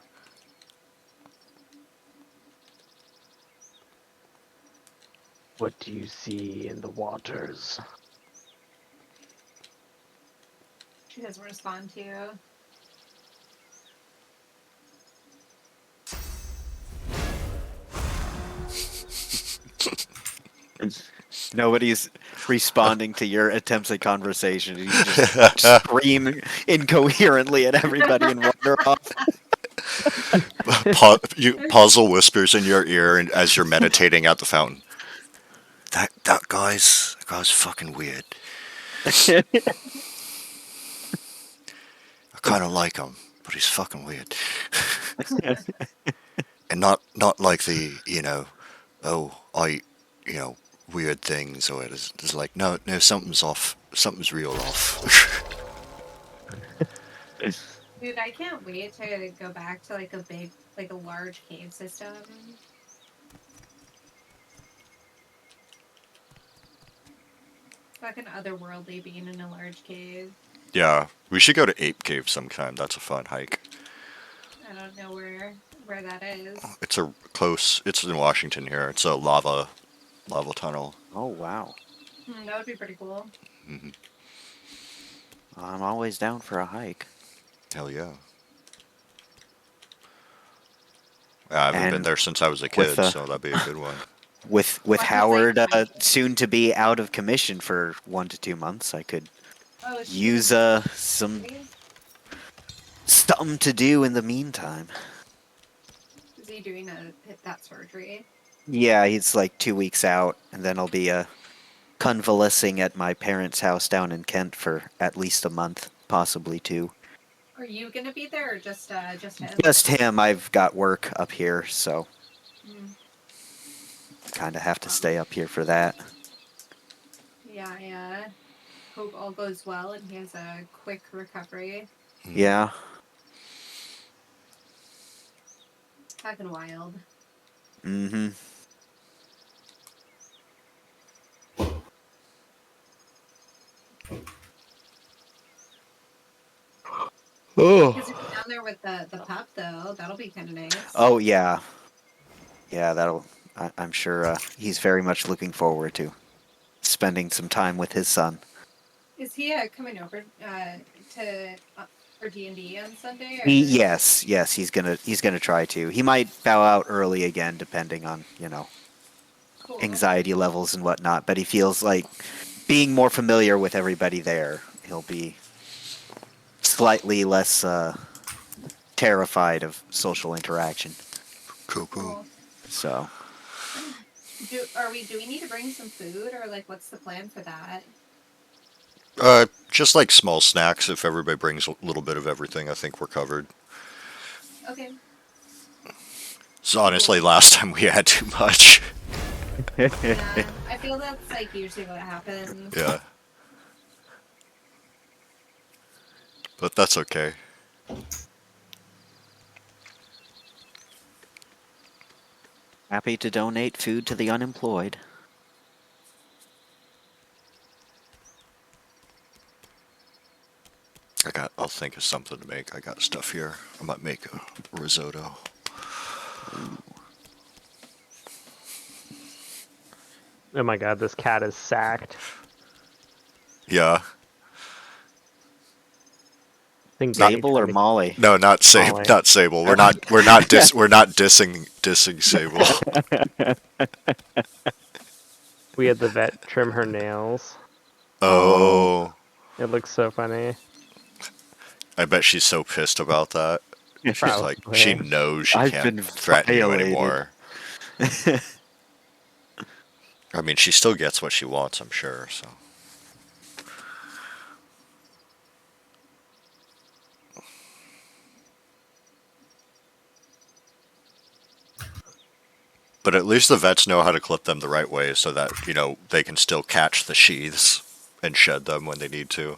S2: What do you see in the waters?
S6: She doesn't respond to you.
S5: Nobody's responding to your attempts at conversation. You just scream incoherently at everybody and wander off.
S1: Puzzle whispers in your ear and as you're meditating at the fountain. That guy's fucking weird. I kind of like him, but he's fucking weird. And not like the weird things, or it's like no something's off, something's real off.
S6: Dude, I can't wait to go back to like a large cave system. Fucking otherworldly being in a large cave.
S1: Yeah, we should go to Ape Cave sometime. That's a fun hike.
S6: I don't know where that is.
S1: It's in Washington here. It's a lava tunnel.
S5: Oh, wow.
S6: That would be pretty cool.
S1: Mm-hmm.
S5: I'm always down for a hike.
S1: Hell yeah. I haven't been
S5: And
S1: there since I was a
S5: with,
S1: kid, so that'd be a good one.
S5: With
S6: What was
S5: Howard
S6: like-
S5: soon to be out of commission for 1 to 2 months, I could
S6: Oh, is she
S5: use
S6: doing
S5: some
S6: surgery?
S5: something to do in the meantime.
S6: Is he doing that surgery?
S5: Yeah, he's like 2 weeks out, and then I'll be convalescing at my parents' house down in Kent for at least a month, possibly 2.
S6: Are you gonna be there or just him?
S5: Just him. I've got work up here, so
S6: Mm.
S5: kind of have to stay up here for that.
S6: Yeah, I hope all goes well and he has a quick recovery.
S5: Yeah.
S6: Fucking wild.
S5: Mm-hmm.
S6: Because if you're down there with the pup, though, that'll be kind of nice.
S5: Oh, yeah. Yeah, I'm sure he's very much looking forward to spending some time with his son.
S6: Is he coming over to for D&D on Sunday? Or?
S5: Yes, he's gonna try to. He might bow out early again, depending on
S6: Cool.
S5: anxiety levels and whatnot. But he feels like being more familiar with everybody there, he'll be slightly less terrified of social interaction.
S1: Cool.
S5: So.
S6: Do we need to bring some food or like what's the plan for that?
S1: Just like small snacks. If everybody brings a little bit of everything, I think we're covered.
S6: Okay.
S1: So honestly, last time we had too much.
S6: Yeah, I feel that's like usually what happens.
S1: Yeah. But that's okay.
S5: Happy to donate food to the unemployed.
S1: I'll think of something to make. I got stuff here. I might make a risotto.
S2: Oh my god, this cat is sacked.
S1: Yeah.
S2: Think
S5: Sable or Molly?
S1: No, not Sable.
S2: Molly.
S1: Not Sable. We're not dissing Sable.
S2: We had the vet trim her nails.
S1: Oh.
S2: It looks so funny.
S1: I bet she's so pissed about that. She's like, she knows she
S5: I've
S1: can't
S5: been
S1: threaten you
S5: violated.
S1: anymore. I mean, she still gets what she wants, I'm sure, so. But at least the vets know how to clip them the right way so that, they can still catch the sheaths and shed them when they need to.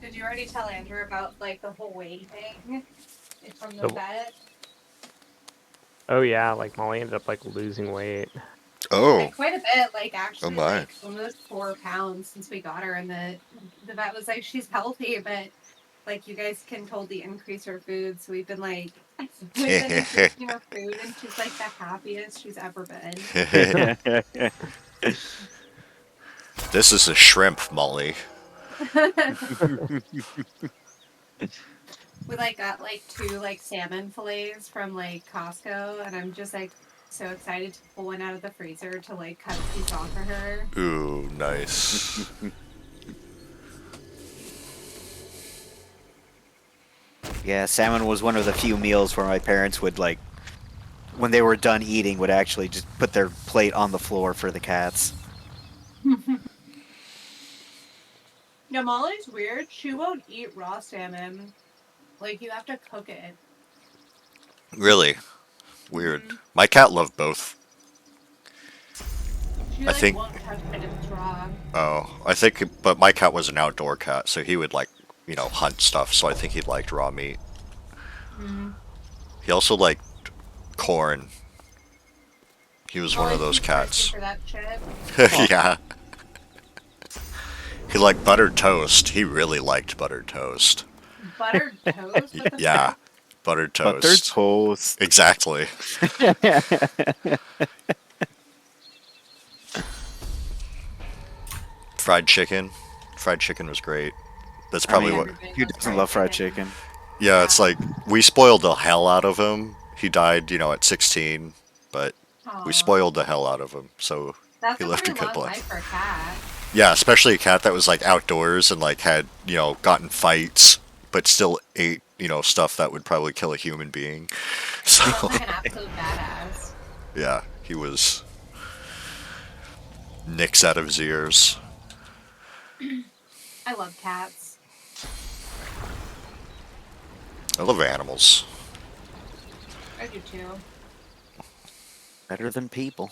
S6: Did you already tell Andrew about like the whole weight thing from the vet?
S2: Oh yeah, like Molly ended up like losing weight.
S1: Oh.
S6: Like, quite a bit, like actually
S1: my.
S6: like almost 4 pounds since we got her, and the vet was like, she's healthy, but like you guys can totally increase her food. So we've been like increasing her food, and she's like the happiest she's ever been.
S1: This is a shrimp, Molly.
S6: We like got like 2 like salmon fillets from like Costco, and I'm just like so excited to pull one out of the freezer to like cut a piece off for her.
S1: Ooh, nice.
S5: Yeah, salmon was one of the few meals where my parents would like, when they were done eating, would actually just put their plate on the floor for the cats.
S6: No, Molly's weird. She won't eat raw salmon. Like, you have to cook it.
S1: Really? Weird. My cat loved both.
S6: She,
S1: I think-
S6: won't touch it if it's raw.
S1: Oh, but my cat was an outdoor cat, so he would hunt stuff, so I think he liked raw meat.
S6: Mm.
S1: He also liked corn. He was one of those cats.
S6: For that shit.
S1: Yeah. He liked buttered toast. He really liked buttered toast.
S6: Buttered toast? What the
S1: Yeah.
S6: fuck?
S1: Buttered
S5: Buttered
S1: toast.
S5: toast.
S1: Exactly. Fried chicken. Fried chicken was great. That's
S5: I
S1: probably
S5: mean,
S1: what.
S6: Everybody
S5: who
S6: loves
S5: doesn't love fried chicken?
S1: Yeah, it's
S6: Yeah.
S1: like we spoiled the hell out of him. He died, at 16, but we
S6: Aw.
S1: spoiled the hell out of him. So
S6: That's
S1: he
S6: a
S1: left a
S6: pretty
S1: good
S6: long
S1: life.
S6: life for a cat.
S1: Yeah, especially a cat that was like outdoors and like had, gotten fights, but still ate, stuff that would probably kill a human being.
S6: Sounds
S1: So,
S6: like an absolute badass.
S1: yeah, he was nicks out of his ears.
S6: I love cats.
S1: I love animals.
S6: I do too.
S5: Better than people.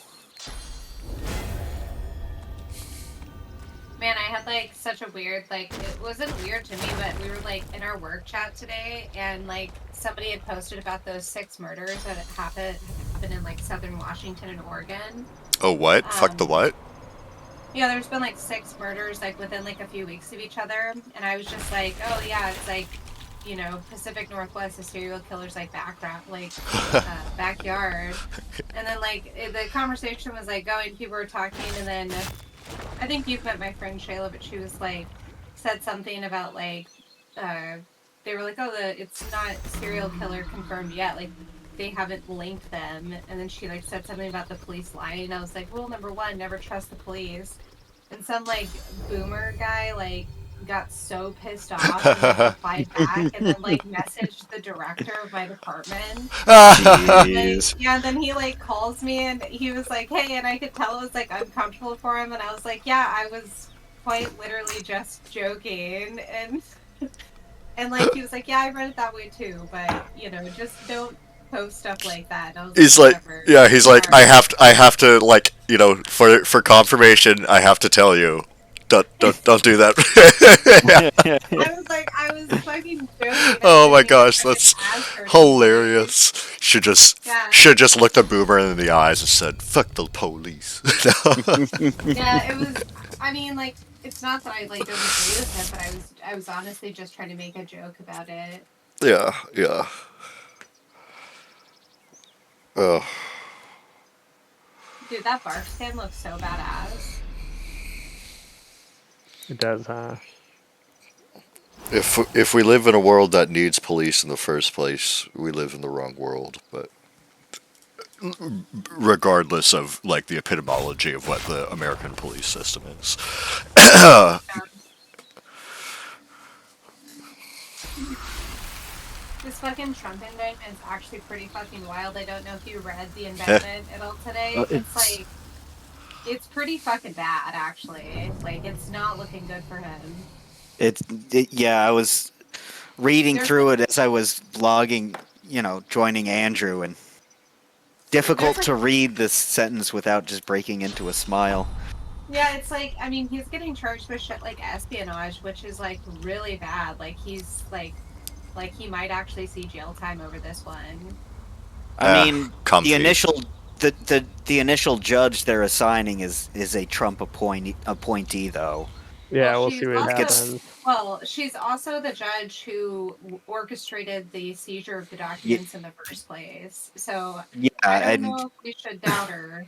S6: Man, I had like such a weird, like, it wasn't weird to me, but we were like in our work chat today, and like somebody had posted about those 6 murders that happened in like southern Washington and Oregon.
S1: Oh, what? Fuck the what?
S6: Yeah, there's been like 6 murders like within like a few weeks of each other, and I was just like, oh yeah, it's like, Pacific Northwest, the serial killer's like background, like backyard, and then like the conversation was like going, people were talking, and then I think you've met my friend Shayla, but she was like, said something about like, they were like, oh, it's not serial killer confirmed yet, like they haven't linked them, and then she like said something about the police lying. I was like, rule number 1, never trust the police. And some like boomer guy like got so pissed off and like replied back and then like messaged the director of my department.
S5: Jeez.
S6: Yeah, and then he like calls me and he was like, hey, and I could tell it was like uncomfortable for him, and I was like, yeah, I was quite literally just joking, and like he was like, yeah, I read it that way too, but just don't post stuff like that. And I was
S1: He's
S6: like,
S1: like,
S6: whatever.
S1: yeah, he's like,
S6: Sorry.
S1: I have to, like, for confirmation, I have to tell you, don't do that.
S6: I was fucking joking.
S1: Oh my
S6: I didn't even
S1: gosh,
S6: try to
S1: that's
S6: ask her to be
S1: hilarious.
S6: Yeah.
S1: Should just looked the boomer in the eyes and said, "Fuck the police."
S6: Yeah, it was. I mean, like, it's not that I like don't agree with it, but I was honestly just trying to make a joke about it.
S1: Yeah, yeah. Oh,
S6: Dude, that bark stand looks so badass.
S2: It does, huh?
S1: if we live in a world that needs police in the first place, we live in the wrong world. But regardless of like the epistemology of what the American police system is.
S6: This fucking Trump indictment is actually pretty fucking wild. I don't know if you read the indictment at all today. It's like, it's pretty fucking bad, actually. Like, it's not looking good for him.
S5: Yeah, I was reading through it as I was logging, joining Andrew, and difficult to read this sentence without just breaking into a smile.
S6: Yeah, it's like, I mean, he's getting charged with shit like espionage, which is like really bad. Like, he's like he might actually see jail time over this one.
S5: I mean,
S1: comfy.
S5: the initial judge they're assigning is a Trump appointee though.
S2: Yeah,
S6: Well,
S2: we'll
S6: she's
S2: see what
S6: also-
S2: happens.
S6: Well, she's also the judge who orchestrated the seizure of the documents in the first place. So
S5: Yeah,
S6: I don't
S5: and
S6: know if we should doubt her.